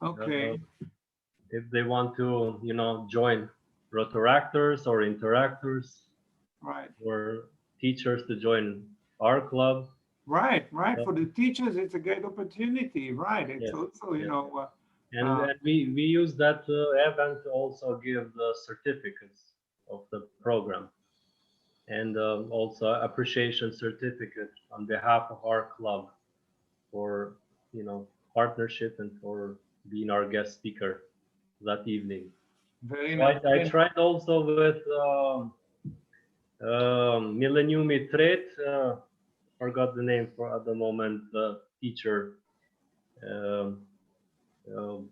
Okay. if they want to, join rotoractors or interactors Right. or teachers to join our club. Right. Right. Uh, For the teachers, it's a great opportunity. Right. It's yes, also, yes. And, uh, and we use that event to also give the certificates of the program and also appreciation certificate on behalf of our club for partnership and for being our guest speaker that evening. very So nice. I tried also with Millennium Trade. Forgot the name for at the moment. The teacher um, um,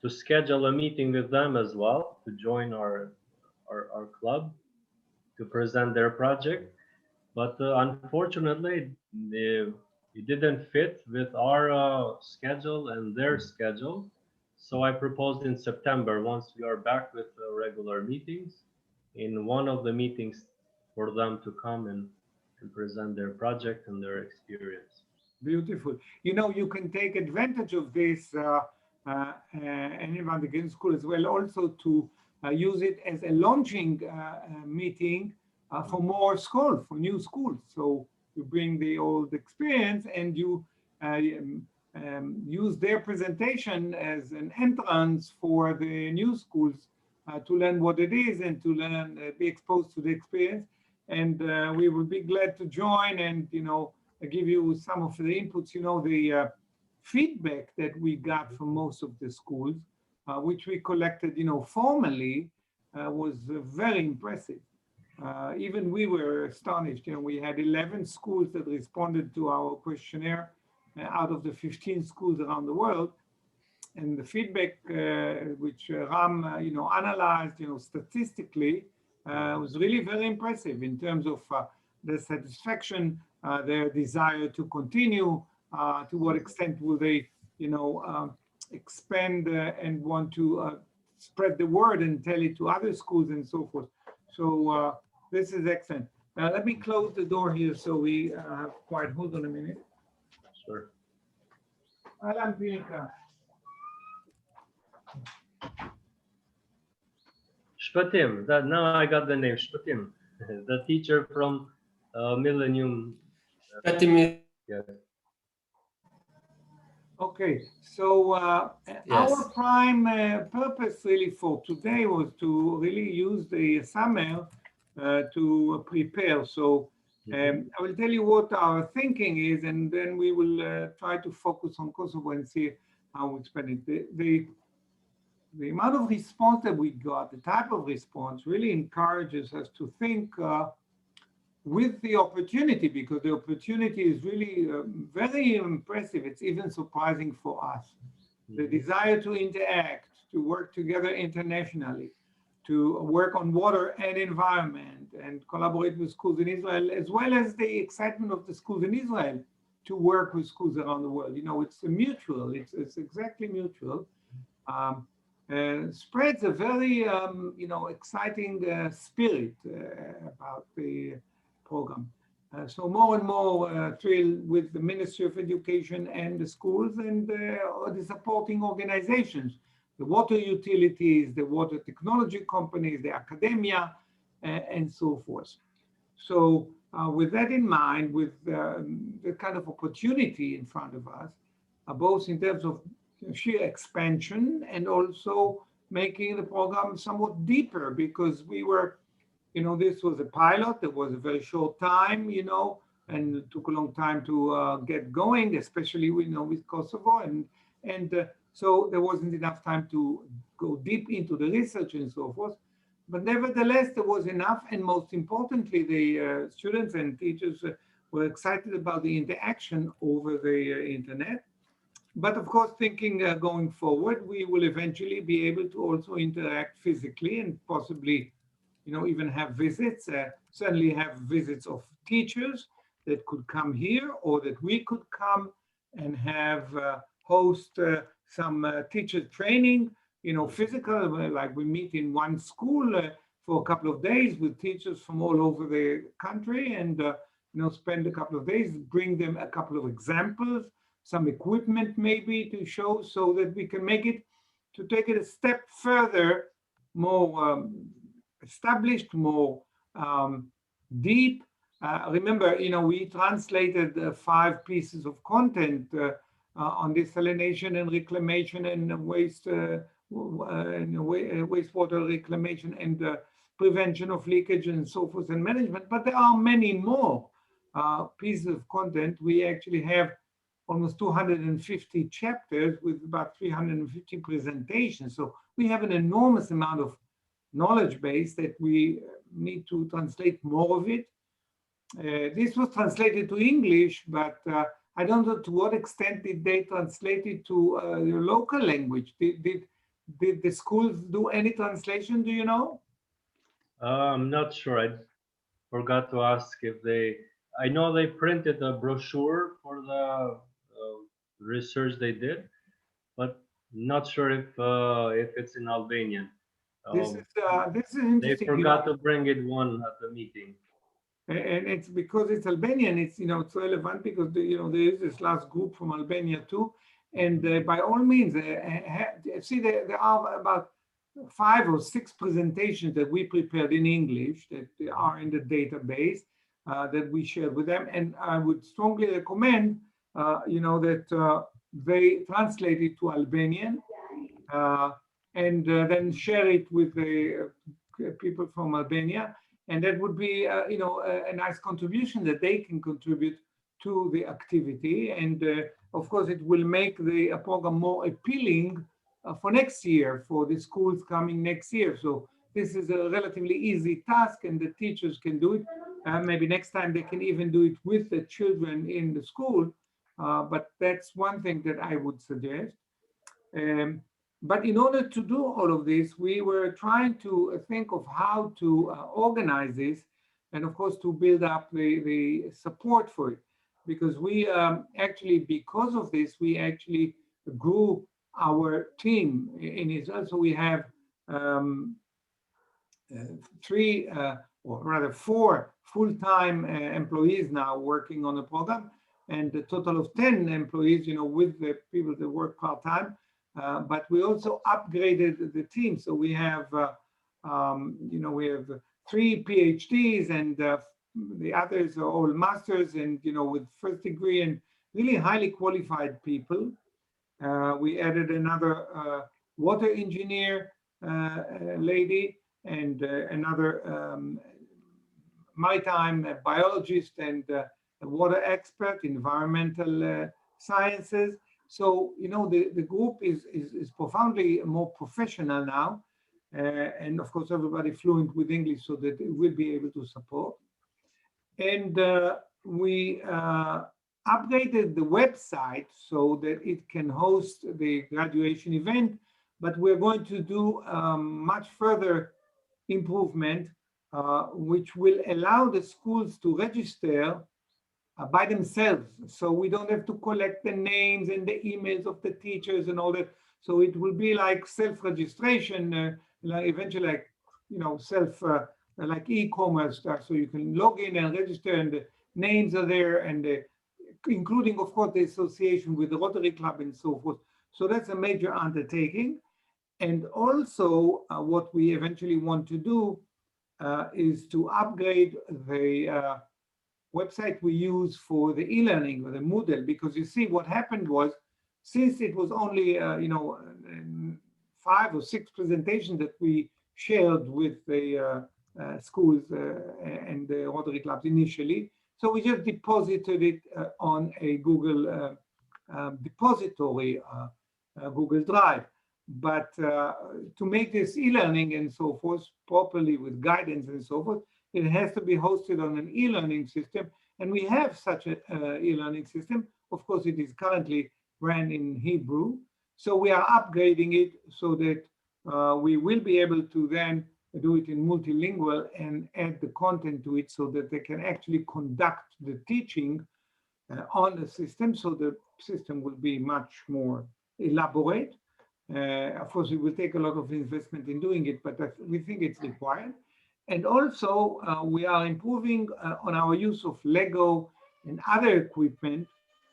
to schedule a meeting with them as well to join our club to present their project. But unfortunately, it didn't fit with our schedule and their schedule. So I proposed in September, once we are back with regular meetings, in one of the meetings for them to come and present their project and their experience. Beautiful. You can take advantage of this, anyone against school as well, also to use it as a launching meeting for more schools, for new schools. So you bring the old experience and you use their presentation as an entrance for the new schools to learn what it is and to learn, be exposed to the experience. And we will be glad to join and, I give you some of the inputs, the feedback that we got from most of the schools, which we collected, formally, was very impressive. Even we were astonished. We had 11 schools that responded to our questionnaire out of the 15 schools around the world. And the feedback, which Ram, analyzed, statistically, was really very impressive in terms of the satisfaction, their desire to continue, to what extent will they, expand and want to spread the word and tell it to other schools and so forth. So this is excellent. Let me close the door here so we have quiet. Hold on a minute. Sure. Alan Pinica. Shpatim, that now I got the name Shpatim, the teacher from Millennium. Yes. Okay, so our Yes. prime purpose really for today was to really use the summer to prepare. So I will tell you what our thinking is, and then we will try to focus on Kosovo and see how we spend it. The amount of response that we got, the type of response, really encourages us to think with the opportunity, because the opportunity is really very impressive. It's even surprising for us. The desire to interact, to work together internationally, to work on water and environment and collaborate with schools in Israel, as well as the excitement of the schools in Israel to work with schools around the world. It's a mutual, it's exactly mutual. Spreads a very, exciting spirit about the program. So more and more thrilled with the Ministry of Education and the schools and the supporting organizations, the water utilities, the water technology companies, the academia, and so forth. So with that in mind, with the kind of opportunity in front of us, both in terms of sheer expansion and also making the program somewhat deeper, because we were, this was a pilot. It was a very short time, and it took a long time to get going, especially with Kosovo, and so there wasn't enough time to go deep into the research and so forth. But nevertheless, there was enough, and most importantly, the students and teachers were excited about the interaction over the internet. But of course, thinking going forward, we will eventually be able to also interact physically and possibly, even have visits, certainly have visits of teachers that could come here, or that we could come and have host some teacher training, physical, like we meet in one school for a couple of days with teachers from all over the country, and spend a couple of days, bring them a couple of examples, some equipment maybe to show so that we can make it, to take it a step further, more established, more deep. Remember, we translated 5 pieces of content on desalination and reclamation and wastewater reclamation and prevention of leakage and so forth and management. But there are many more pieces of content. We actually have almost 250 chapters with about 350 presentations. So we have an enormous amount of knowledge base that we need to translate more of it. This was translated to English, but I don't know to what extent did they translate it to your local language. Did the schools do any translation? Do you know? I'm not sure. I forgot to ask if they. I know they printed a brochure for the research they did, but not sure if it's in Albanian. This is They interesting. forgot to bring it one at the meeting. And it's because it's Albanian. It's it's relevant because there is this last group from Albania too, and by all means, see there are about 5 or 6 presentations that we prepared in English that are in the database that we shared with them, and I would strongly recommend that they translate it to Albanian and then share it with the people from Albania. And that would be, a nice contribution that they can contribute to the activity. And of course, it will make the program more appealing for next year, for the schools coming next year. So this is a relatively easy task, and the teachers can do it. Maybe next time they can even do it with the children in the school. But that's one thing that I would suggest. But in order to do all of this, we were trying to think of how to organize this, and of course to build up the support for it. Because we actually, because of this, we actually grew our team in Israel. So we have 3, or rather 4 full-time employees now working on the program, and a total of 10 employees, with the people that work part-time. But we also upgraded the team. So we have, we have 3 PhDs, and the others are all masters, and with first degree, and really highly qualified people. We added another water engineer lady, and another maritime biologist, and a water expert, environmental sciences. So, the group is profoundly more professional now. And of course, everybody fluent with English so that it will be able to support. And we updated the website so that it can host the graduation event, but we're going to do much further improvement, which will allow the schools to register by themselves. So we don't have to collect the names and the emails of the teachers and all that. So it will be like self-registration, eventually like, like e-commerce stuff. So you can log in and register, and the names are there, and including, of course, the association with the Rotary Club and so forth. So that's a major undertaking. And also what we eventually want to do is to upgrade the website we use for the e-learning, or the Moodle, because you see what happened was, since it was only 5 or 6 presentations that we shared with the schools and the Rotary clubs initially, so we just deposited it on a Google depository, Google Drive. But to make this e-learning and so forth properly with guidance and so forth, it has to be hosted on an e-learning system, and we have such an e-learning system. Of course, it is currently ran in Hebrew, so we are upgrading it so that we will be able to then do it in multilingual and add the content to it so that they can actually conduct the teaching on the system, so the system will be much more elaborate. Of course, it will take a lot of investment in doing it, but we think it's required. And also, we are improving on our use of Lego and other equipment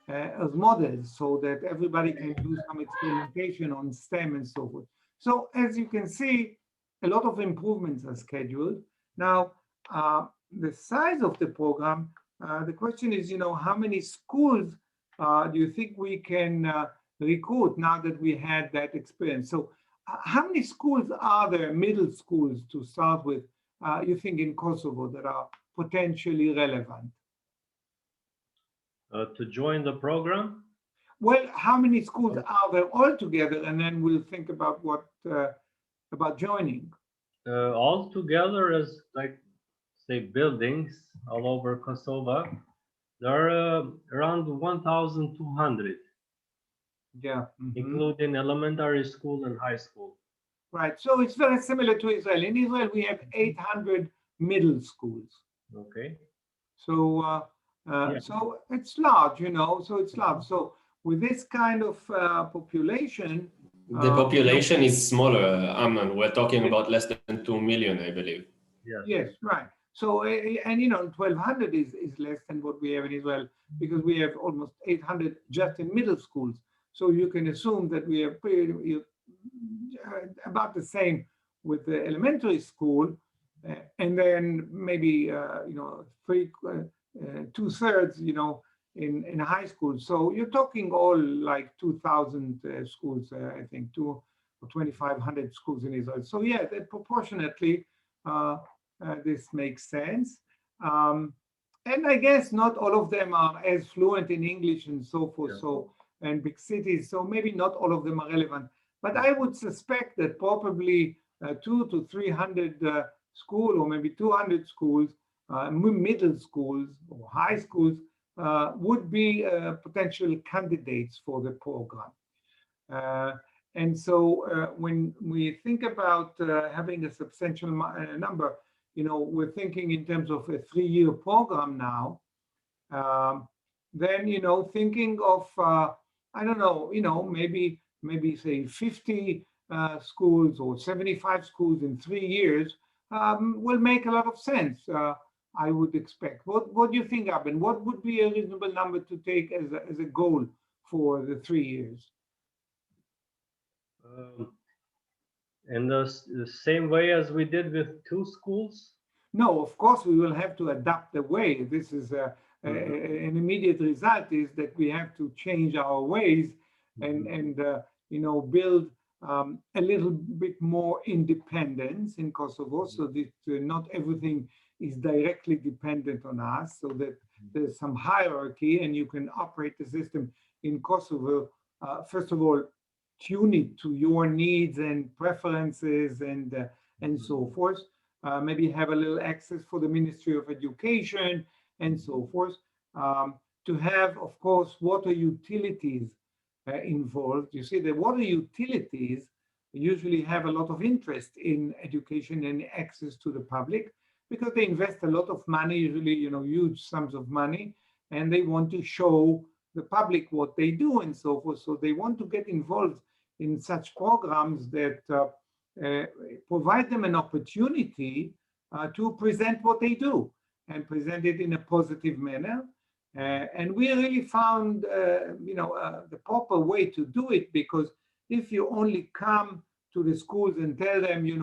as models so that everybody can do some experimentation on STEM and so forth. So as you can see, a lot of improvements are scheduled. Now, the size of the program, the question is, how many schools do you think we can recruit now that we had that experience? So how many schools are there, middle schools to start with, you think in Kosovo that are potentially relevant? To join the program? Well, how many schools are there altogether? And then we'll think about what about joining. All together as like say buildings all over Kosovo, there are around 1,200. Yeah. Including elementary school and high school. Right. So it's very similar to Israel. In Israel, we have 800 middle schools. Okay. So so it's large, so it's large. So with this kind of population, the population is smaller, Amnon. We're talking about less than 2 million, I believe. Yes, right. So, and 1,200 is less than what we have in Israel because we have almost 800 just in middle schools. So you can assume that we have about the same with the elementary school, and then maybe 2/3, in high school. So you're talking all like 2,000 schools, I think, 2,500 schools in Israel. So yeah, that proportionately, this makes sense. And I guess not all of them are as fluent in English and so forth. Yeah. So, and big cities, so maybe not all of them are relevant. But I would suspect that probably 200 to 300 schools, or maybe 200 schools, middle schools or high schools, would be potential candidates for the program. And so when we think about having a substantial number, we're thinking in terms of a 3-year program now. Then, thinking of, I don't know, maybe say 50 schools or 75 schools in 3 years will make a lot of sense, I would expect. What do you think, Arben? What would be a reasonable number to take as a goal for the 3 years? In the same way as we did with 2 schools? No, of course, we will have to adapt the way. This is an immediate result is that we have to change our ways and build a little bit more independence in Kosovo, so that not everything is directly dependent on us, so that there's some hierarchy and you can operate the system in Kosovo. First of all, tune it to your needs and preferences and so forth. Maybe have a little access for the Ministry of Education and so forth. To have, of course, water utilities involved. You see, the water utilities usually have a lot of interest in education and access to the public because they invest a lot of money, usually, huge sums of money, and they want to show the public what they do and so forth. So they want to get involved in such programs that provide them an opportunity to present what they do and present it in a positive manner. And we really found, the proper way to do it, because if you only come to the schools and tell them, you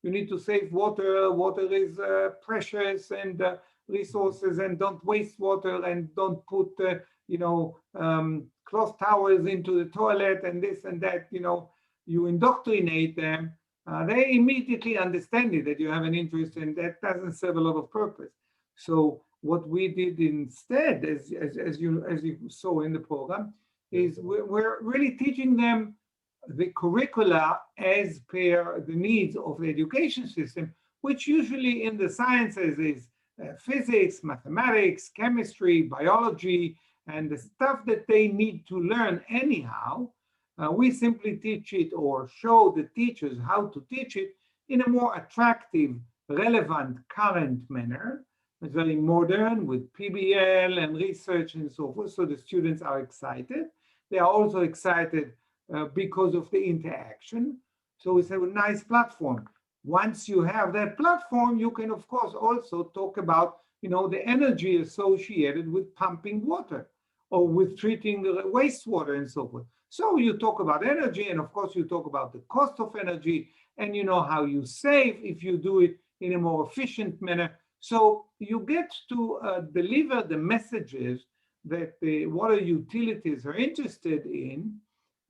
need to save water, water is precious and resources, and don't waste water, and don't put, cloth towels into the toilet and this and that, you indoctrinate them, they immediately understand it, that you have an interest, and that doesn't serve a lot of purpose. So what we did instead, as you saw in the program, is we're really teaching them the curricula as per the needs of the education system, which usually in the sciences is physics, mathematics, chemistry, biology, and the stuff that they need to learn anyhow. We simply teach it or show the teachers how to teach it in a more attractive, relevant, current manner. It's very modern with PBL and research and so forth. So the students are excited. They are also excited because of the interaction. So it's a nice platform. Once you have that platform, you can, of course, also talk about, the energy associated with pumping water. or with treating wastewater and so forth. So you talk about energy, and of course you talk about the cost of energy, and you know how you save if you do it in a more efficient manner. So you get to deliver the messages that the water utilities are interested in,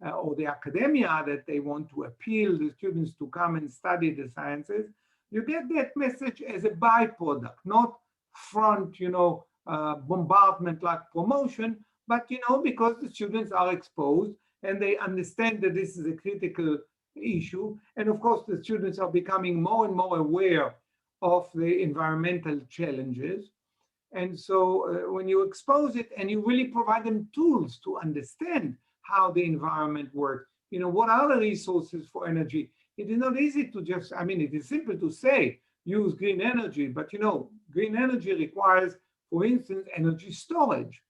or the academia that they want to appeal the students to come and study the sciences. You get that message as a byproduct, not front, bombardment like promotion, but, because the students are exposed and they understand that this is a critical issue. And of course, the students are becoming more and more aware of the environmental challenges. And so when you expose it and you really provide them tools to understand how the environment works, what are the resources for energy? It is not easy to just, it is simple to say, use green energy, but green energy requires, for instance, energy storage.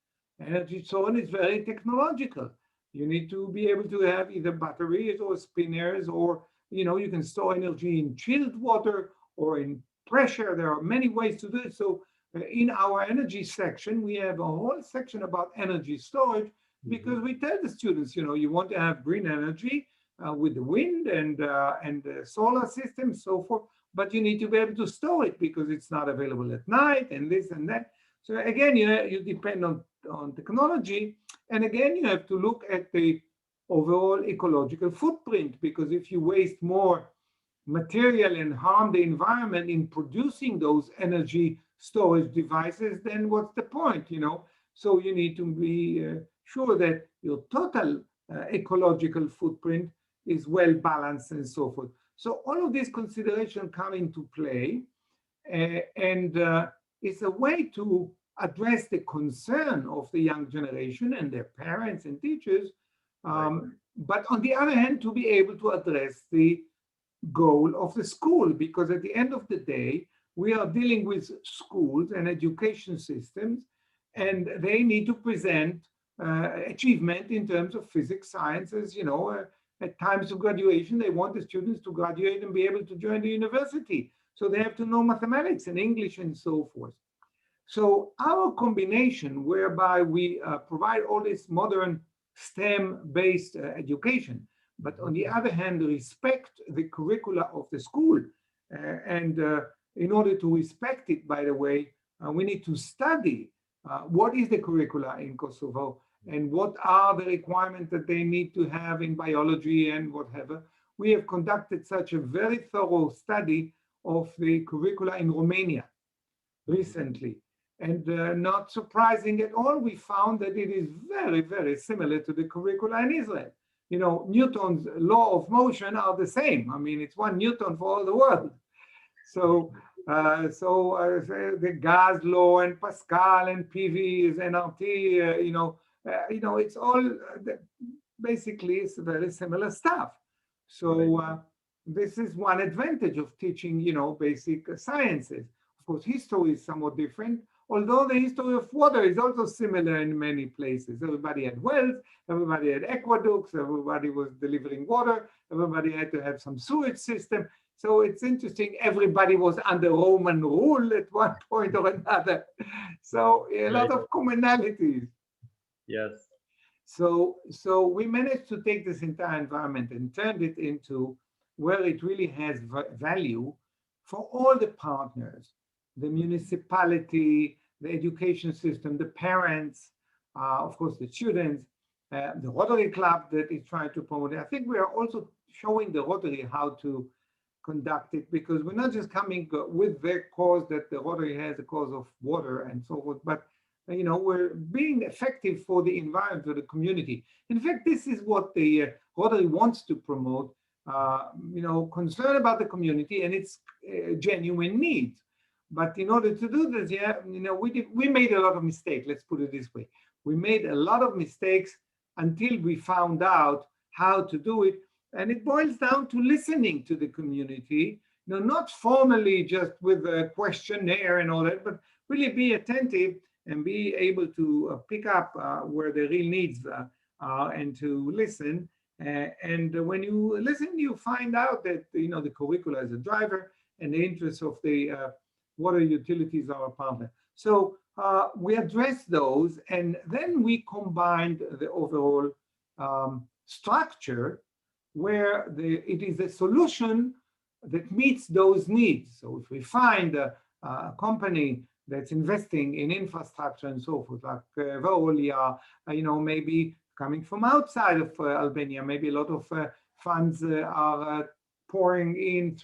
Energy storage is very technological. You need to be able to have either batteries or spinners, or, you can store energy in chilled water or in pressure. There are many ways to do it. So in our energy section, we have a whole section about energy storage, because we tell the students, you want to have green energy with the wind and the solar system, so forth, but you need to be able to store it because it's not available at night and this and that. So again, you depend on technology. And again, you have to look at the overall ecological footprint, because if you waste more material and harm the environment in producing those energy storage devices, then what's the point, So you need to be sure that your total ecological footprint is well balanced and so forth. So all of these considerations come into play, and it's a way to address the concern of the young generation and their parents and teachers, but on the other hand, to be able to address the goal of the school, because at the end of the day, we are dealing with schools and education systems, and they need to present achievement in terms of physics, sciences. At times of graduation, they want the students to graduate and be able to join the university. So they have to know mathematics and English and so forth. So our combination, whereby we provide all this modern STEM-based education, but on the other hand, respect the curricula of the school. And in order to respect it, by the way, we need to study what is the curricula in Kosovo and what are the requirements that they need to have in biology and whatever. We have conducted such a very thorough study of the curricula in Romania recently. And not surprising at all, we found that it is very, very similar to the curricula in Israel. Newton's law of motion are the same. It's 1 Newton for all the world. So, the gas law and Pascal and PV is NRT, it's all basically it's very similar stuff. So this is one advantage of teaching, basic sciences. Of course, history is somewhat different, although the history of water is also similar in many places. Everybody had wells, everybody had aqueducts, everybody was delivering water, everybody had to have some sewage system. So it's interesting, everybody was under Roman rule at one point or another. So a lot of commonalities. Yes. So we managed to take this entire environment and turn it into where it really has value for all the partners, the municipality, the education system, the parents, of course, the students, the Rotary Club that is trying to promote it. I think we are also showing the Rotary how to conduct it, because we're not just coming with the cause that the Rotary has, a cause of water and so forth, but we're being effective for the environment, for the community. In fact, this is what the Rotary wants to promote, concern about the community and its genuine needs. But in order to do this, we made a lot of mistakes. Let's put it this way. We made a lot of mistakes until we found out how to do it. And it boils down to listening to the community, not formally just with a questionnaire and all that, but really be attentive and be able to pick up where the real needs are and to listen. And when you listen, you find out that, the curricula is a driver and the interests of the water utilities are a partner. So we addressed those, and then we combined the overall structure where it is a solution that meets those needs. So if we find a company that's investing in infrastructure and so forth, like Veolia, maybe coming from outside of Albania, maybe a lot of funds are pouring in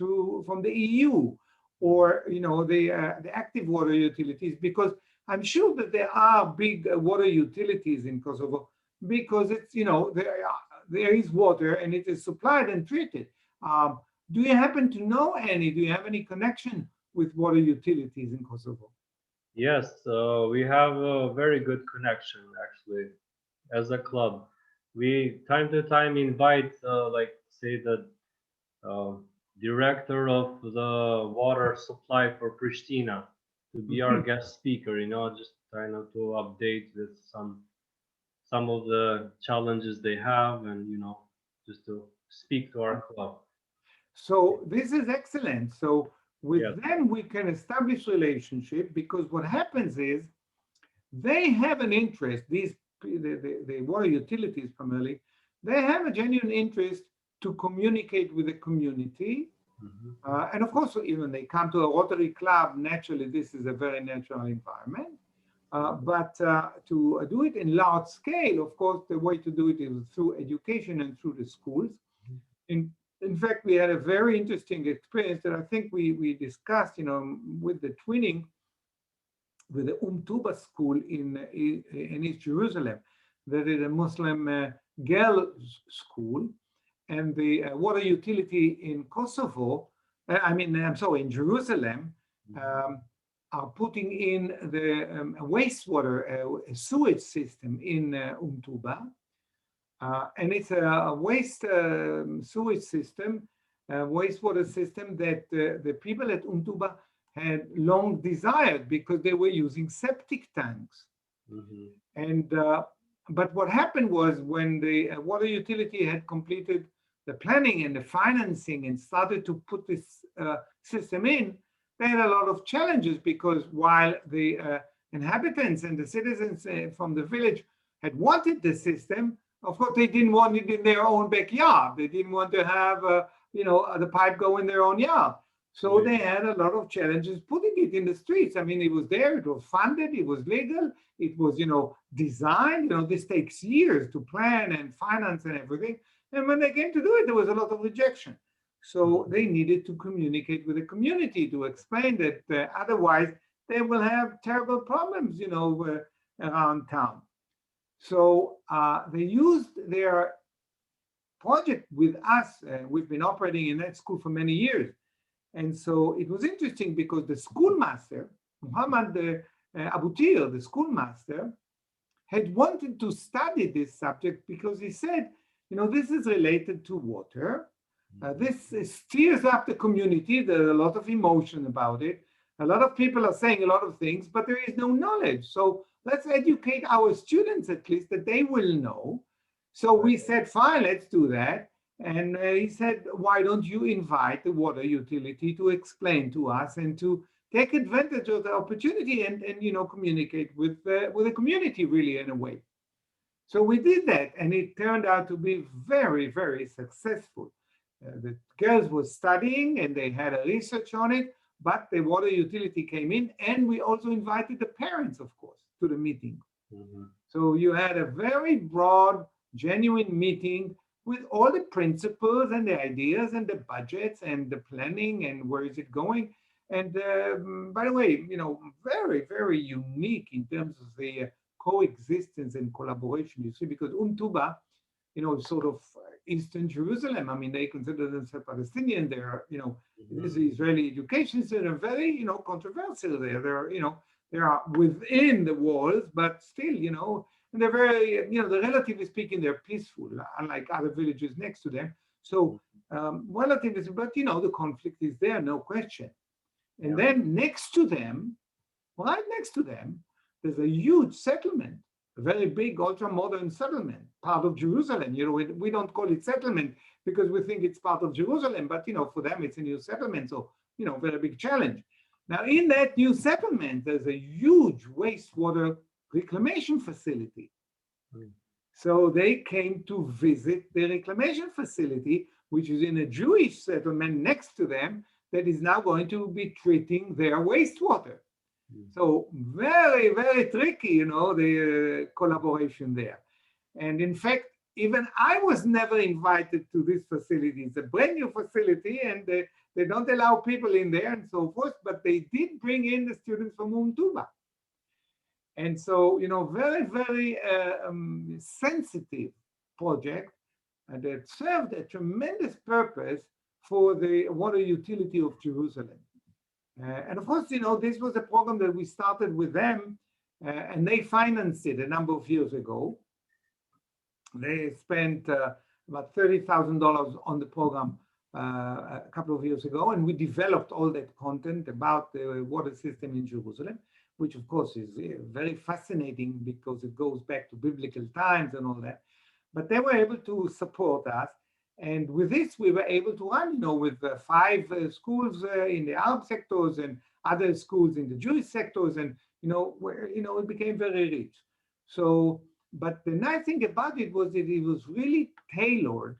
from the EU, or the active water utilities, because I'm sure that there are big water utilities in Kosovo, because it's there is water and it is supplied and treated. Do you happen to know any? Do you have any connection with water utilities in Kosovo? Yes, we have a very good connection actually. As a club, we time to time invite, like say the director of the water supply for Pristina to be our guest speaker. Just trying to update with some of the challenges they have, and just to speak to our club. So this is excellent. So with Yes. them, we can establish relationship, because what happens is they have an interest, the water utilities primarily, they have a genuine interest to communicate with the community. And of course, even they come to a Rotary Club, naturally, this is a very natural environment. But to do it in large scale, of course, the way to do it is through education and through the schools. In fact, we had a very interesting experience that I think we discussed, with the twinning with the Tuba school in East Jerusalem, that is a Muslim girls' school, and the water utility in Kosovo, in Jerusalem, are putting in the wastewater sewage system in Tuba. And it's a waste sewage system, wastewater system that the people at Tuba had long desired, because they were using septic tanks. And but what happened was, when the water utility had completed the planning and the financing and started to put this system in, they had a lot of challenges, because while the inhabitants and the citizens from the village had wanted the system, of course, they didn't want it in their own backyard. They didn't want to have, the pipe go in their own yard. So they had a lot of challenges putting it in the streets. It was there, it was funded, it was legal, it was, designed. This takes years to plan and finance and everything. And when they came to do it, there was a lot of rejection. So they needed to communicate with the community to explain that otherwise they will have terrible problems, around town. So they used their project with us. We've been operating in that school for many years. And so it was interesting, because the schoolmaster, Muhammad Abutir, the schoolmaster, had wanted to study this subject, because he said, this is related to water. This stirs up the community. There's a lot of emotion about it. A lot of people are saying a lot of things, but there is no knowledge. So let's educate our students, at least, that they will know. So we said, fine, let's do that. And he said, why don't you invite the water utility to explain to us and to take advantage of the opportunity and communicate with the community, really, in a way. So we did that, and it turned out to be very, very successful. The girls were studying, and they had a research on it, but the water utility came in, and we also invited the parents, of course, to the meeting. So you had a very broad, genuine meeting with all the principles and the ideas and the budgets and the planning and where is it going. And by the way, very, very unique in terms of the coexistence and collaboration, you see, because Tuba, sort of Eastern Jerusalem. They consider themselves Palestinian. They're, this is Israeli education system, very, controversial there. They are within the walls, but still, and they're very, relatively speaking, they're peaceful, unlike other villages next to them. So relatively, but the conflict is there, no question. And then next to them, right next to them, there's a huge settlement, a very big, ultra-modern settlement, part of Jerusalem. We don't call it settlement because we think it's part of Jerusalem, but for them it's a new settlement, so very big challenge. Now, in that new settlement, there's a huge wastewater reclamation facility. Mm. So they came to visit the reclamation facility, which is in a Jewish settlement next to them, that is now going to be treating their wastewater. Mm. So very, very tricky, you know, the collaboration there. And in fact, even I was never invited to this facility. It's a brand new facility, and they don't allow people in there and so forth, but they did bring in the students from Tuba. And so, you know, very, very sensitive project that served a tremendous purpose for the water utility of Jerusalem. And of course, you know, this was a program that we started with them, and they financed it a number of years ago. They spent about $30,000 on the program a couple of years ago, and we developed all that content about the water system in Jerusalem, which of course is very fascinating because it goes back to biblical times and all that. But they were able to support us, and with this we were able to run, you know, with 5 schools in the Arab sectors and other schools in the Jewish sectors, and it became very rich. So, but the nice thing about it was that it was really tailored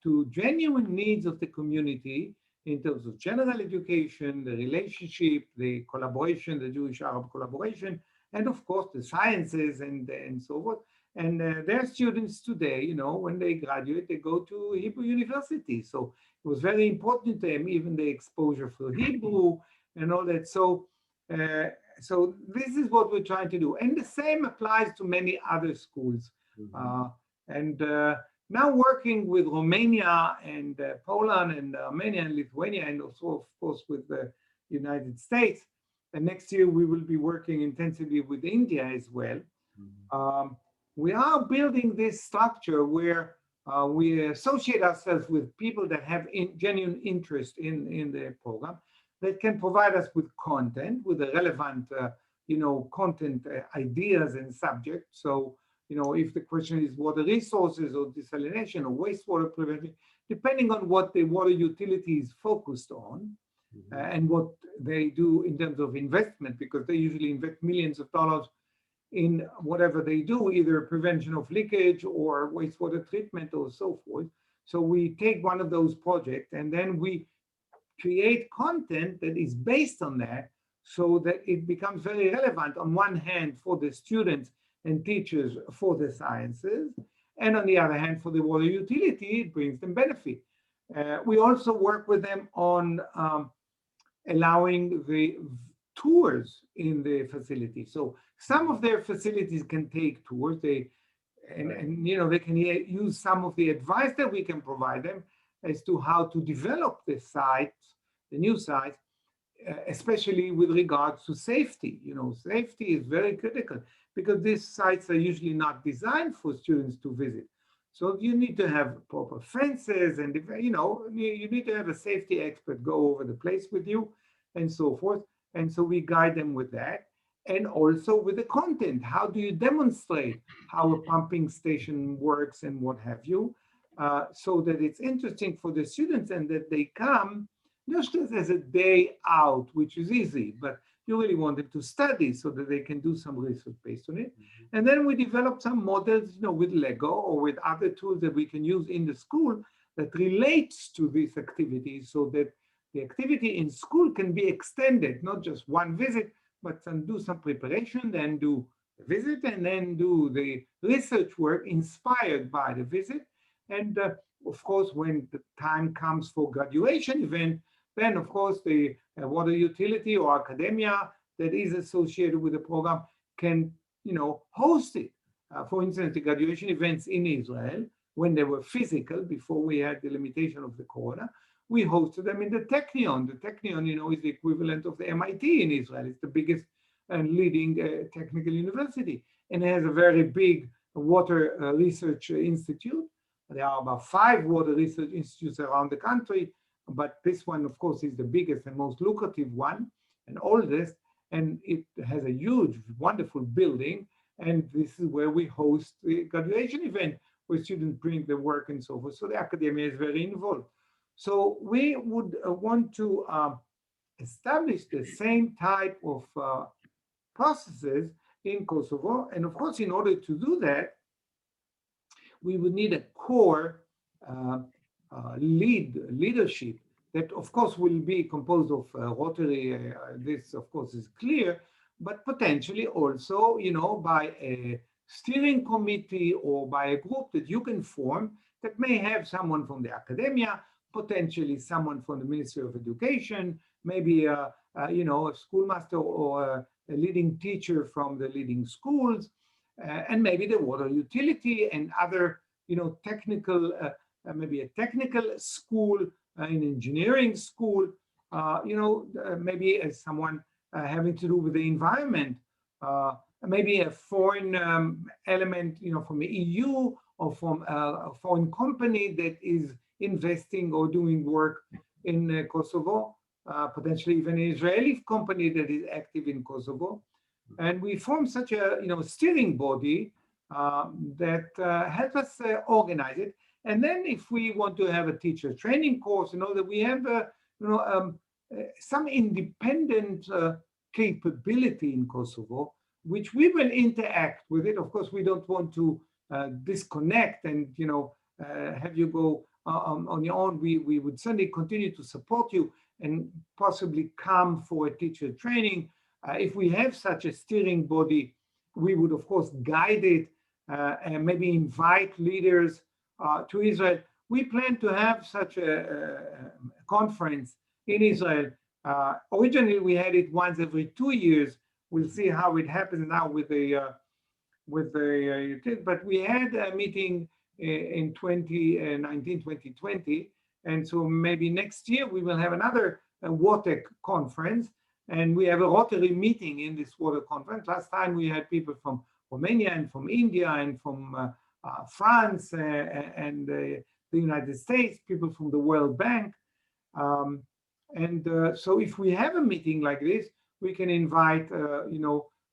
to genuine needs of the community in terms of general education, the relationship, the collaboration, the Jewish-Arab collaboration, and of course the sciences and so forth. And their students today, you know, when they graduate, they go to Hebrew University. So it was very important to them, even the exposure for Hebrew and all that. So this is what we're trying to do. And the same applies to many other schools. Mm-hmm. Now working with Romania and Poland and Armenia and Lithuania, and also, of course, with the United States. And next year, we will be working intensively with India as well. Mm-hmm. We are building this structure where we associate ourselves with people that have genuine interest in the program, that can provide us with content, with the relevant, content ideas and subjects. So, you know, if the question is water resources or desalination or wastewater prevention, depending on what the water utility is focused on, mm-hmm. And what they do in terms of investment, because they usually invest millions of dollars in whatever they do, either prevention of leakage or wastewater treatment or so forth. So we take one of those projects and then we create content that is based on that, so that it becomes very relevant on one hand for the students and teachers for the sciences, and on the other hand for the water utility, it brings them benefit. We also work with them on allowing the tours in the facility. So some of their facilities can take tours. They can use some of the advice that we can provide them as to how to develop the sites, the new sites, especially with regards to safety. You know, safety is very critical because these sites are usually not designed for students to visit. So you need to have proper fences, and you need to have a safety expert go over the place with you and so forth. And so we guide them with that. And also with the content. How do you demonstrate how a pumping station works and what have you, so that it's interesting for the students and that they come not just as a day out, which is easy, but you really want them to study so that they can do some research based on it. Mm-hmm. And then we develop some models, with Lego or with other tools that we can use in the school that relates to this activity, so that the activity in school can be extended, not just one visit, but do some preparation, then do the visit, and then do the research work inspired by the visit. And of course, when the time comes for graduation event, then of course the water utility or academia that is associated with the program can, host it. For instance, the graduation events in Israel, when they were physical, before we had the limitation of the corona, we hosted them in the Technion. The Technion, is the equivalent of the MIT in Israel. It's the biggest and leading technical university. And it has a very big water research institute. There are about 5 water research institutes around the country, but this one, of course, is the biggest and most lucrative one and oldest. And it has a huge, wonderful building. And this is where we host the graduation event, where students bring their work and so forth. So the academia is very involved. So we would want to establish the same type of processes in Kosovo. And of course, in order to do that, we would need a core leadership that, of course, will be composed of Rotary. This, of course, is clear, but potentially also, by a steering committee or by a group that you can form that may have someone from the academia, potentially someone from the Ministry of Education, maybe a schoolmaster or a leading teacher from the leading schools, and maybe the water utility and other, technical, maybe a technical school, an engineering school, maybe as someone having to do with the environment, maybe a foreign element, from the EU or from a foreign company that is investing or doing work in Kosovo, potentially even an Israeli company that is active in Kosovo. And we form such a steering body that helps us organize it. And then if we want to have a teacher training course, that we have some independent capability in Kosovo, which we will interact with it. Of course, we don't want to disconnect and have you go on your own. We would certainly continue to support you and possibly come for a teacher training. If we have such a steering body, we would, of course, guide it and maybe invite leaders to Israel. We plan to have such a conference in Israel. Originally, we had it once every 2 years. We'll see how it happens now with the but we had a meeting in 2019, 2020, and so maybe next year we will have another WATEC conference, and we have a Rotary meeting in this water conference. Last time we had people from Romania and from India and from France and the United States, people from the World Bank. So if we have a meeting like this, we can invite,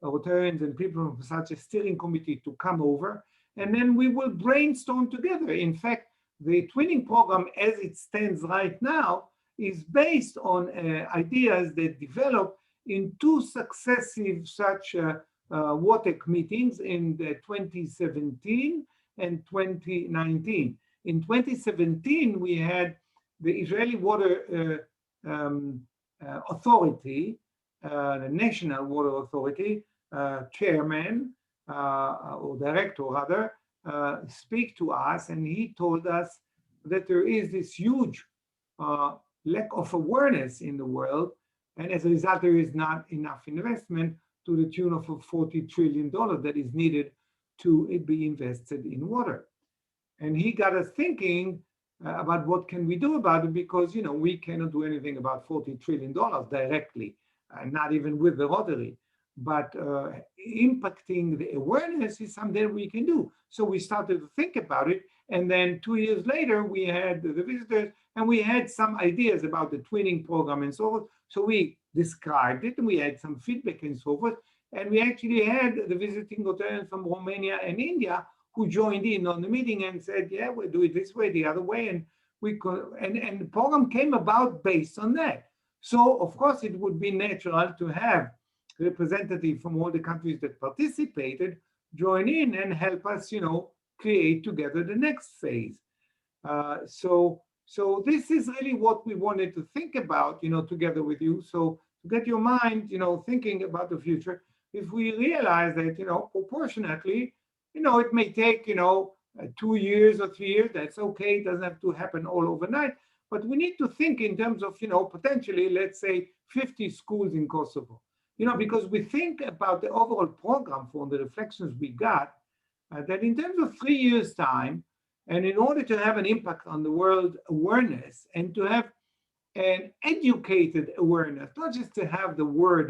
Rotarians and people from such a steering committee to come over, and then we will brainstorm together. In fact, the twinning program as it stands right now is based on ideas that developed in 2 successive such WATEC meetings in 2017 and 2019. In 2017, we had the Israeli Water Authority, the National Water Authority chairman or director rather, speak to us, and he told us that there is this huge lack of awareness in the world, and as a result, there is not enough investment to the tune of $40 trillion that is needed to be invested in water. And he got us thinking about what can we do about it, because we cannot do anything about $40 trillion directly, not even with the Rotary. But impacting the awareness is something we can do. So we started to think about it, and then 2 years later we had the visitors, and we had some ideas about the twinning program and so forth. So we described it, and we had some feedback and so forth. And we actually had the visiting Rotarians from Romania and India who joined in on the meeting and said, yeah, we'll do it this way, the other way. And we could, and the program came about based on that. So of course it would be natural to have representatives from all the countries that participated join in and help us, create together the next phase. So this is really what we wanted to think about, together with you. So to get your mind, thinking about the future, if we realize that, proportionately, it may take, 2 years or 3 years, that's okay. It doesn't have to happen all overnight. But we need to think in terms of, potentially, let's say, 50 schools in Kosovo. Because we think about the overall program from the reflections we got, that in terms of 3 years' time, and in order to have an impact on the world awareness and to have an educated awareness, not just to have the word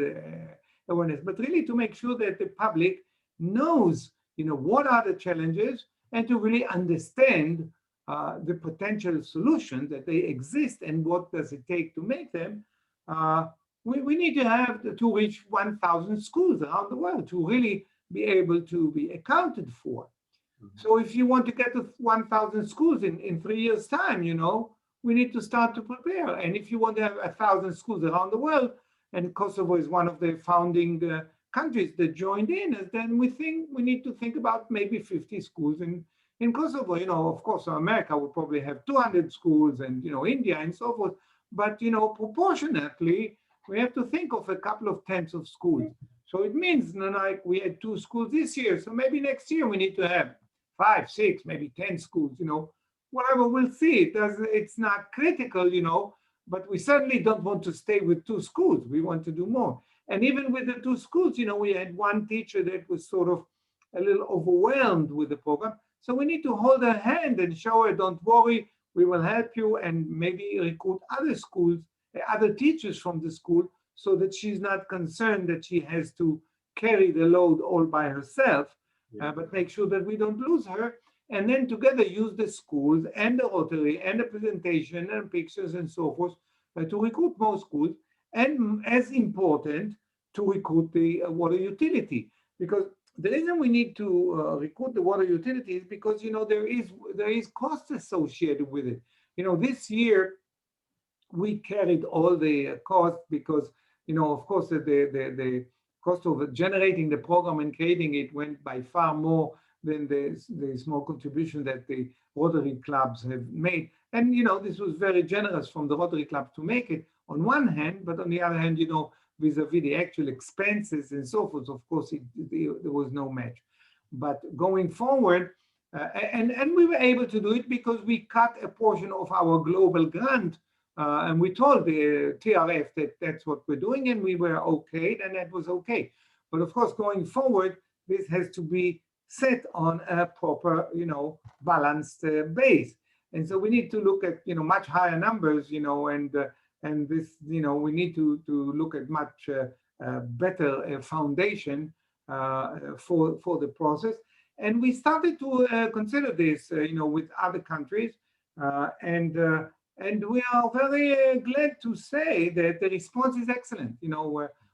awareness, but really to make sure that the public knows, what are the challenges, and to really understand the potential solutions that they exist and what does it take to make them. We need to reach 1,000 schools around the world to really be able to be accounted for. So if you want to get to 1,000 schools in 3 years' time, we need to start to prepare. And if you want to have 1,000 schools around the world, and Kosovo is one of the founding countries that joined in, then we think we need to think about maybe 50 schools in Kosovo. Of course, America will probably have 200 schools, and India and so forth. But proportionately, we have to think of a couple of tens of schools. So it means, like we had 2 schools this year, so maybe next year we need to have 5, 6, maybe 10 schools. Whatever, we'll see. It's not critical, but we certainly don't want to stay with 2 schools. We want to do more. And even with the 2 schools, we had one teacher that was sort of a little overwhelmed with the program. So we need to hold her hand and show her, don't worry, we will help you, and maybe recruit other schools, other teachers from the school, so that she's not concerned that she has to carry the load all by herself, but make sure that we don't lose her. And then together use the schools and the Rotary and the presentation and pictures and so forth to recruit more schools. And as important, to recruit the water utility. Because the reason we need to recruit the water utility is because, there is cost associated with it. This year, we carried all the cost because, of course, the cost of generating the program and creating it went by far more than the small contribution that the Rotary clubs have made. And, this was very generous from the Rotary clubs to make it on one hand, but on the other hand, vis-a-vis the actual expenses and so forth, of course, there was no match. But going forward, and we were able to do it because we cut a portion of our global grant, and we told the TRF that that's what we're doing, and we were okay, and that was okay. But of course, going forward, this has to be set on a proper, balanced base. And so we need to look at, much higher numbers, and this, we need to look at much better foundation for the process. And we started to consider this, with other countries, and we are very glad to say that the response is excellent.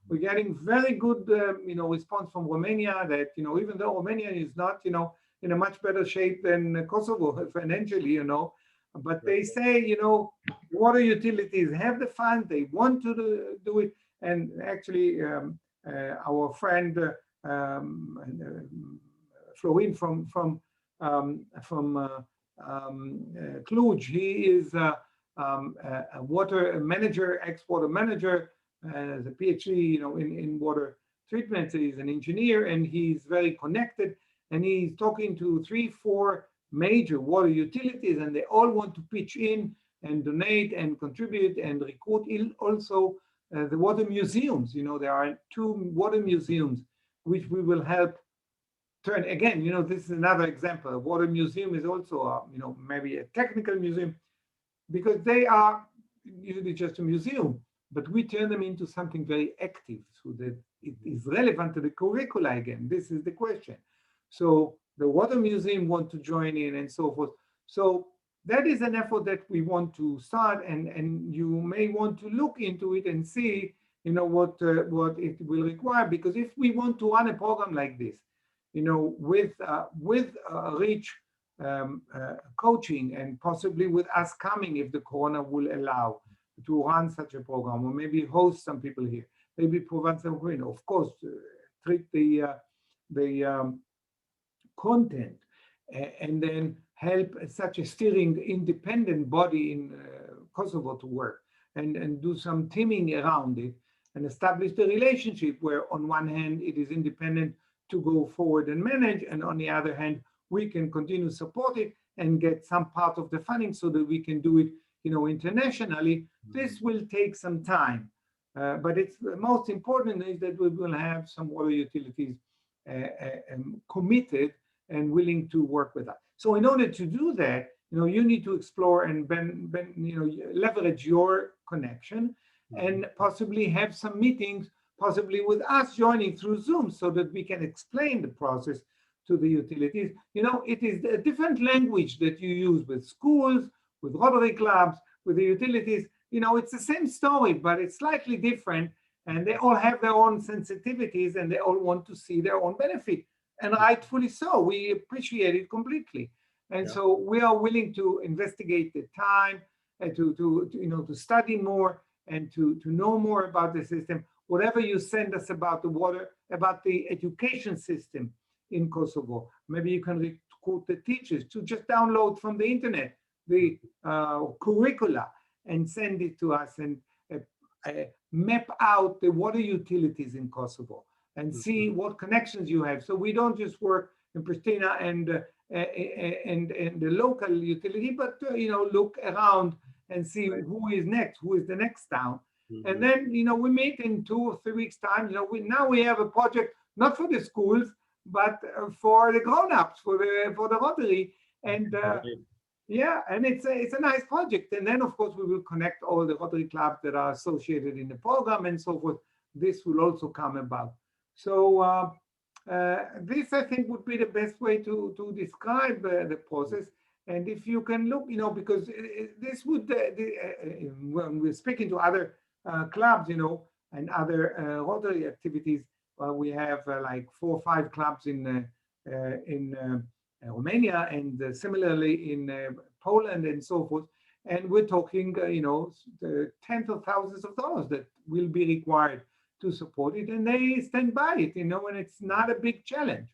We're getting very good, response from Romania. That even though Romania is not, in a much better shape than Kosovo financially, but they say, water utilities have the funds, they want to do it, and actually, our friend Florin from Cluj, he is a water manager, ex-water manager, has a PhD, in water treatment. So he's an engineer, and he's very connected, and he's talking to 3, 4 major water utilities, and they all want to pitch in and donate and contribute and recruit. Also, the water museums. There are 2 water museums which we will help turn. Again, this is another example. A water museum is also, maybe a technical museum, because they are usually just a museum, but we turn them into something very active so that it is relevant to the curricula again. This is the question. So the Water Museum want to join in and so forth. So that is an effort that we want to start, and you may want to look into it and see, what it will require. Because if we want to run a program like this, with rich coaching, and possibly with us coming, if the corona will allow, to run such a program, or maybe host some people here, maybe provide some, of course, treat the content, and then help such a steering independent body in Kosovo to work, and do some teaming around it, and establish the relationship where on one hand it is independent to go forward and manage, and on the other hand we can continue to support it and get some part of the funding so that we can do it, internationally. This will take some time, but it's the most important is that we will have some water utilities committed and willing to work with us. So in order to do that, you need to explore and leverage your connection, and possibly have some meetings, possibly with us joining through Zoom, so that we can explain the process to the utilities. It is a different language that you use with schools, with Rotary clubs, with the utilities. It's the same story, but it's slightly different, and they all have their own sensitivities, and they all want to see their own benefit. And rightfully so, we appreciate it completely. And so we are willing to investigate the time to study more and to know more about the system. Whatever you send us about the water, about the education system in Kosovo, maybe you can recruit the teachers to just download from the internet the curricula and send it to us, and map out the water utilities in Kosovo and see what connections you have. So we don't just work in Pristina and the local utility, but look around and see who is next, who is the next town. And then we meet in 2 or 3 weeks time. Now we have a project not for the schools, but for the grown-ups, for the Rotary, and yeah, and it's a nice project. And then of course we will connect all the Rotary clubs that are associated in the program and so forth. This will also come about. So this, I think, would be the best way to describe the process. And if you can look, because this would, when we're speaking to other clubs, and other Rotary activities, we have like 4 or 5 clubs in Romania, and similarly in Poland and so forth. And we're talking, the tens of thousands of dollars that will be required to support it, and they stand by it, and it's not a big challenge.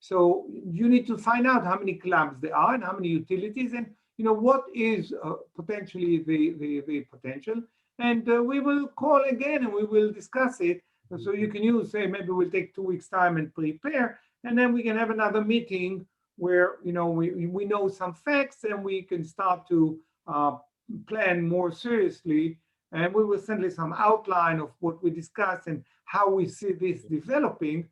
So you need to find out how many clubs there are and how many utilities, and what is potentially the potential. And we will call again and we will discuss it. So you can say maybe we'll take 2 weeks time and prepare, and then we can have another meeting where we know some facts and we can start to plan more seriously. And we will send you some outline of what we discussed and how we see this developing.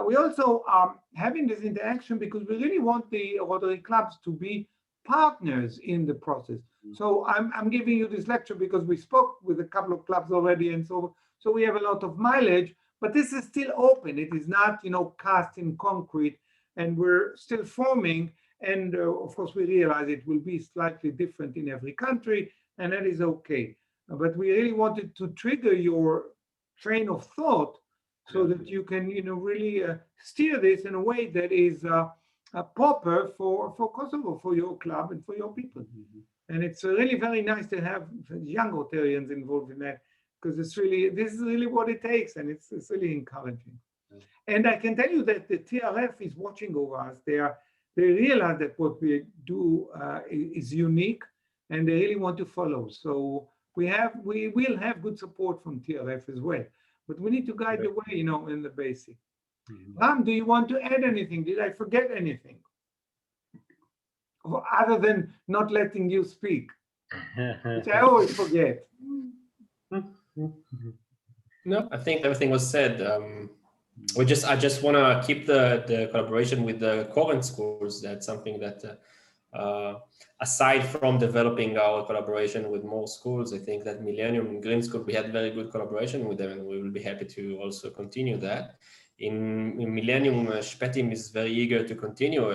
We also are having this interaction because we really want the Rotary clubs to be partners in the process. So I'm giving you this lecture because we spoke with a couple of clubs already, and so we have a lot of mileage, but this is still open. It is not, cast in concrete, and we're still forming. And of course, we realize it will be slightly different in every country, and that is okay. But we really wanted to trigger your train of thought so that you can, really steer this in a way that is proper for Kosovo, for your club and for your people. And it's really very nice to have young Rotarians involved in that, because this is really what it takes, and it's really encouraging. And I can tell you that the TRF is watching over us. They realize that what we do is unique, and they really want to follow. So we will have good support from TRF as well, but we need to guide the way, in the basic. Ram, do you want to add anything? Did I forget anything? Other than not letting you speak, which I always forget. No, I think everything was said. I just want to keep the collaboration with the current schools. That's something that, aside from developing our collaboration with more schools, I think that Millennium and Green School, we had very good collaboration with them, and we will be happy to also continue that. In Millennium, Shpetim is very eager to continue,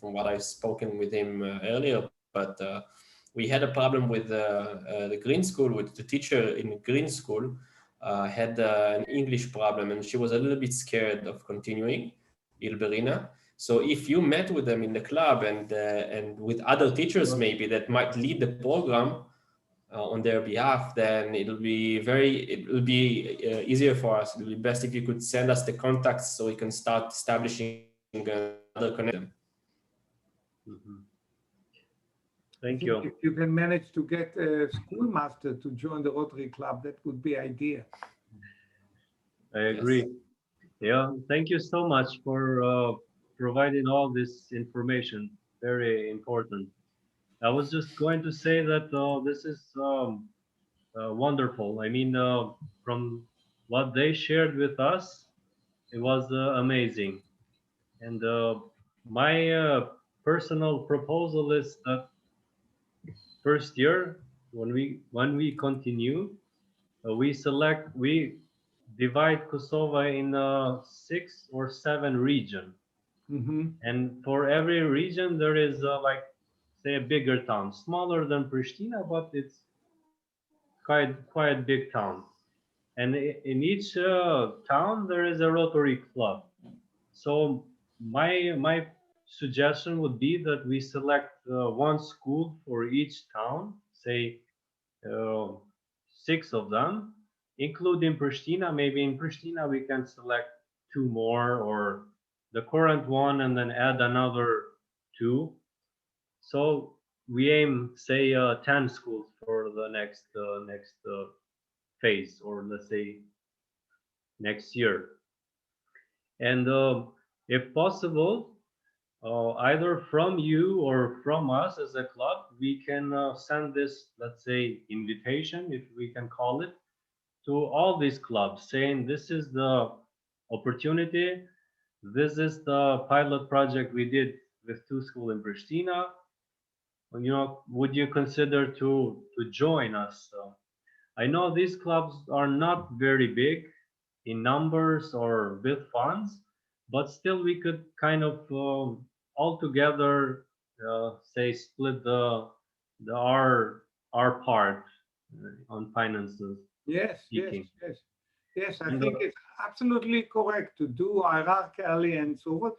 from what I've spoken with him earlier, but we had a problem with the Green School, with the teacher in Green School had an English problem, and she was a little bit scared of continuing, Ilberina. So if you met with them in the club and with other teachers maybe that might lead the program on their behalf, then it will be easier for us. It will be best if you could send us the contacts so we can start establishing another connection. Thank you. If you can manage to get a schoolmaster to join the Rotary Club, that would be ideal. I agree. Yeah, thank you so much for providing all this information. Very important. I was just going to say that this is wonderful. I mean, from what they shared with us, it was amazing. And my personal proposal is that first year, when we continue, we divide Kosovo in 6 or 7 regions. And for every region, there is like, say, a bigger town, smaller than Pristina, but it's quite big town. And in each town, there is a Rotary club. So my suggestion would be that we select one school for each town, say 6 of them, including Pristina. Maybe in Pristina we can select 2 more, or the current one, and then add another 2. So we aim, say, 10 schools for the next phase, or let's say next year. And if possible, either from you or from us as a club, we can send this, let's say, invitation, if we can call it, to all these clubs, saying this is the opportunity, this is the pilot project we did with 2 schools in Pristina. Would you consider to join us? I know these clubs are not very big in numbers or with funds, but still we could kind of all together say split our part on finances Yes, yes, speaking. yes. Yes, I And think it's absolutely correct to do hierarchically and so forth.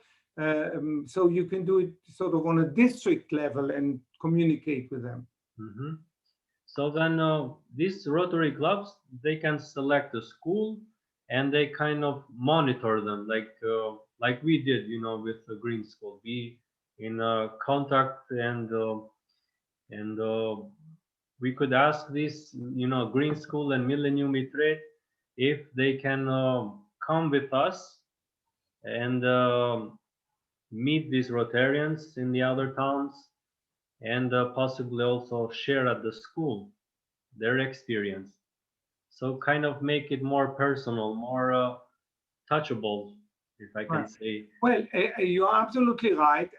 So you can do it sort of on a district level and communicate with them. mhm. So then these Rotary clubs, they can select a school and they kind of monitor them like we did, with the Green School. Be in contact, and we could ask this, Green School and Millennium Mitre, if they can come with us and meet these Rotarians in the other towns, and possibly also share at the school their experience. So kind of make it more personal, more touchable, if I can Right. say. Well, you are absolutely right.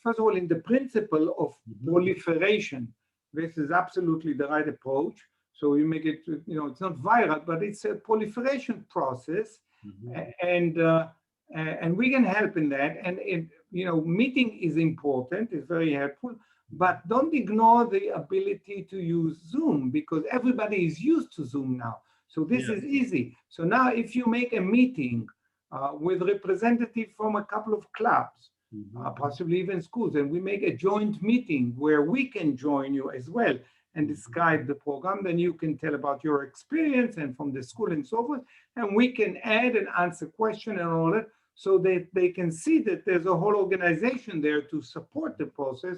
First of all, in the principle of proliferation, this is absolutely the right approach. So you make it, it's not viral, but it's a proliferation process, and we can help in that. And meeting is important; it's very helpful. But don't ignore the ability to use Zoom, because everybody is used to Zoom now. So this Yeah. is easy. So now, if you make a meeting with representatives from a couple of clubs, possibly even schools, and we make a joint meeting where we can join you as well and describe the program, then you can tell about your experience and from the school and so forth, and we can add and answer questions and all that, so that they can see that there's a whole organization there to support the process,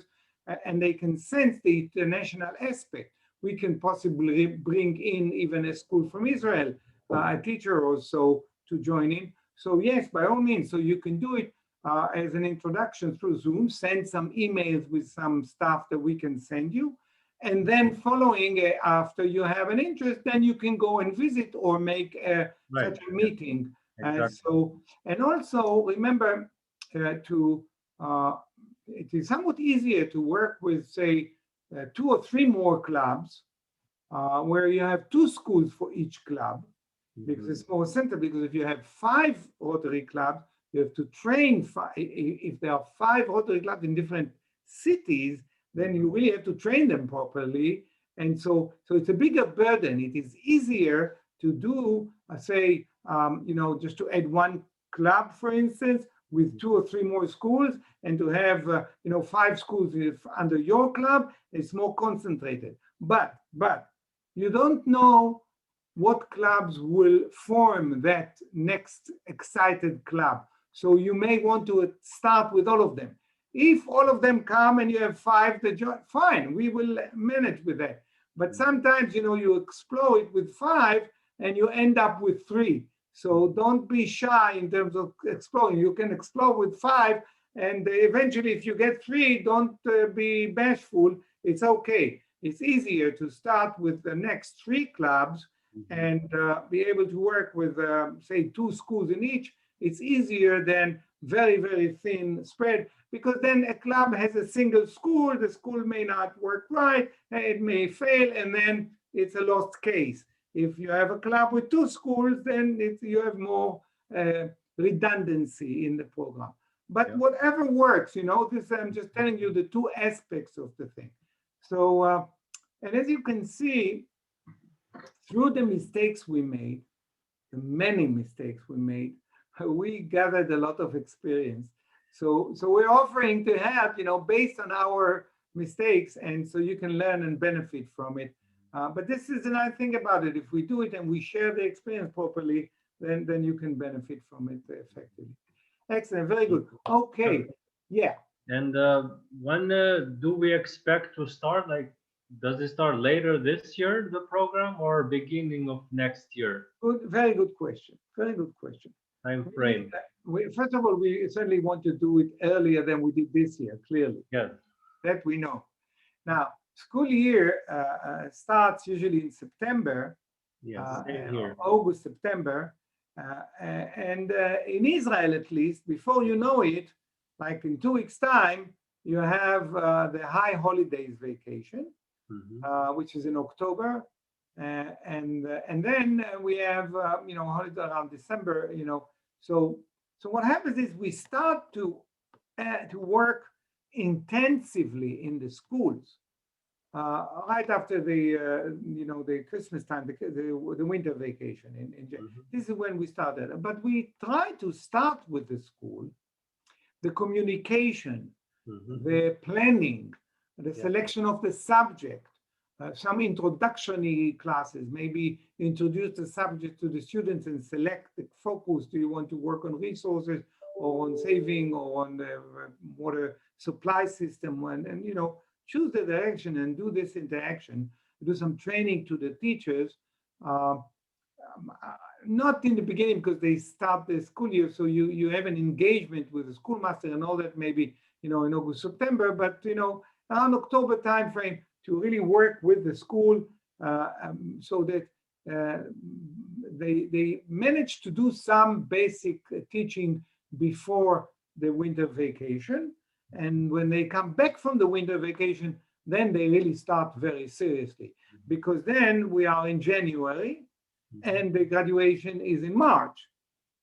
and they can sense the international aspect. We can possibly bring in even a school from Israel, a teacher or so, to join in. So yes, by all means, so you can do it as an introduction through Zoom, send some emails with some stuff that we can send you. And then following, after you have an interest, then you can go and visit or make such a meeting. Exactly. And also remember it is somewhat easier to work with, say, 2 or 3 more clubs, where you have 2 schools for each club, because it's more central. Because if you have 5 Rotary clubs, you have to train 5. If there are 5 Rotary clubs in different cities, then you really have to train them properly. And so it's a bigger burden. It is easier to do, say, just to add 1 club, for instance, with 2 or 3 more schools, and to have 5 schools under your club. It's more concentrated. But you don't know what clubs will form that next excited club. So you may want to start with all of them. If all of them come and you have 5 that join, fine, we will manage with that. But sometimes, you explore it with 5 and you end up with 3. So don't be shy in terms of exploring. You can explore with 5, and eventually if you get 3, don't be bashful. It's okay. It's easier to start with the next 3 clubs and be able to work with, say, 2 schools in each. It's easier than very, very thin spread, because then a club has a single school. The school may not work right, it may fail, and then it's a lost case. If you have a club with 2 schools, then you have more redundancy in the program. But whatever works, this, I'm just telling you the 2 aspects of the thing. So, and as you can see, through the mistakes we made, the many mistakes we made, we gathered a lot of experience. So we're offering to help, based on our mistakes, and so you can learn and benefit from it. But this is the nice thing about it. If we do it and we share the experience properly, then you can benefit from it effectively. Excellent, very good. Okay, yeah. And when do we expect to start? Like, does it start later this year, the program, or beginning of next year? Good, very good question. Very good question. Time frame. First of all, we certainly want to do it earlier than we did this year, clearly. Yes. That we know. Now, school year starts usually in September, Yes, same here. August, September. And in Israel, at least, before you know it, like in 2 weeks' time, you have the high holidays vacation, which is in October. And then we have, holidays around December, So what happens is we start to work intensively in the schools right after the Christmas time, the winter vacation. This is when we started. But we try to start with the school, the communication, the planning, the selection of the subject, some introductory classes, maybe introduce the subject to the students and select the focus. Do you want to work on resources or on saving or on the water supply system? And choose the direction and do this interaction, do some training to the teachers, not in the beginning because they start the school year, so you have an engagement with the schoolmaster and all that, maybe in August, September, but around October timeframe to really work with the school so that they manage to do some basic teaching before the winter vacation. And when they come back from the winter vacation, then they really start very seriously, because then we are in January and the graduation is in March.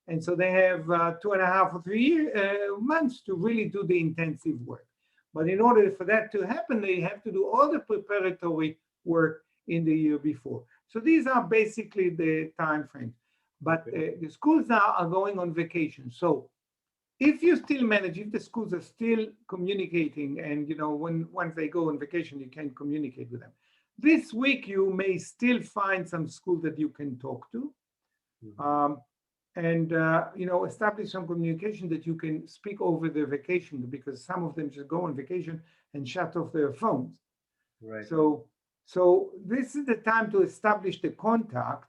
And so they have 2.5 or 3 months to really do the intensive work. But in order for that to happen, they have to do all the preparatory work in the year before. So these are basically the time frames. But the schools now are going on vacation. So if you still manage, if the schools are still communicating, and once they go on vacation, you can communicate with them. This week, you may still find some schools that you can talk to, and establish some communication that you can speak over the vacation, because some of them just go on vacation and shut off their phones. Right. So this is the time to establish the contact.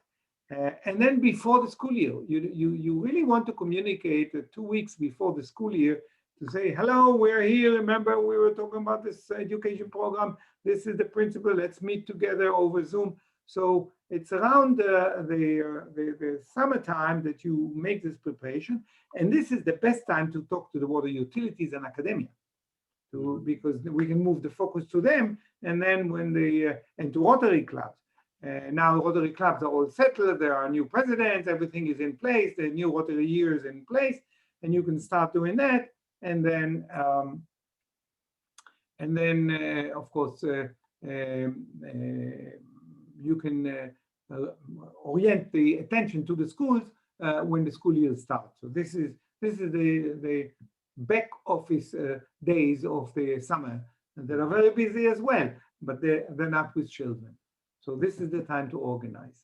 And then before the school year, you really want to communicate 2 weeks before the school year to say, hello, we're here. Remember, we were talking about this education program. This is the principle. Let's meet together over Zoom. So it's around the summertime that you make this preparation. And this is the best time to talk to the water utilities and academia, because we can move the focus to them. And then and to Rotary clubs. Now Rotary clubs are all settled, there are new presidents, everything is in place, the new Rotary year is in place, and you can start doing that. And then of course, you can orient the attention to the schools when the school year starts. So this is the back office days of the summer that are very busy as well, but they're not with children. So this is the time to organize.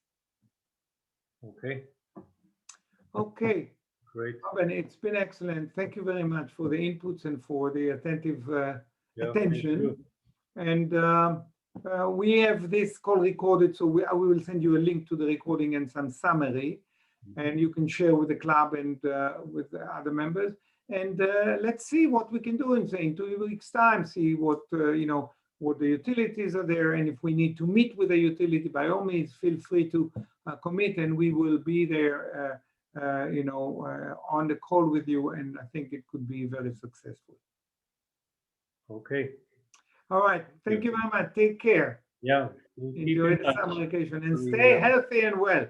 Okay. Great. Arben, it's been excellent. Thank you very much for the inputs and for the attentive attention. And we have this call recorded, so we will send you a link to the recording and some summary, and you can share with the club and with the other members. And let's see what we can do in 2 weeks' time. See what what the utilities are there, and if we need to meet with a utility, by all means, feel free to commit, and we will be there, on the call with you, and I think it could be very successful. Okay. All right. Thank you very much. Take care. Yeah. Enjoy the summer vacation and stay healthy and well.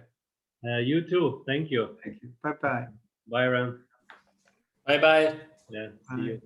You too. Thank you. Thank you. Bye-bye. Bye, Ram. Bye-bye. Yeah. Bye. See you.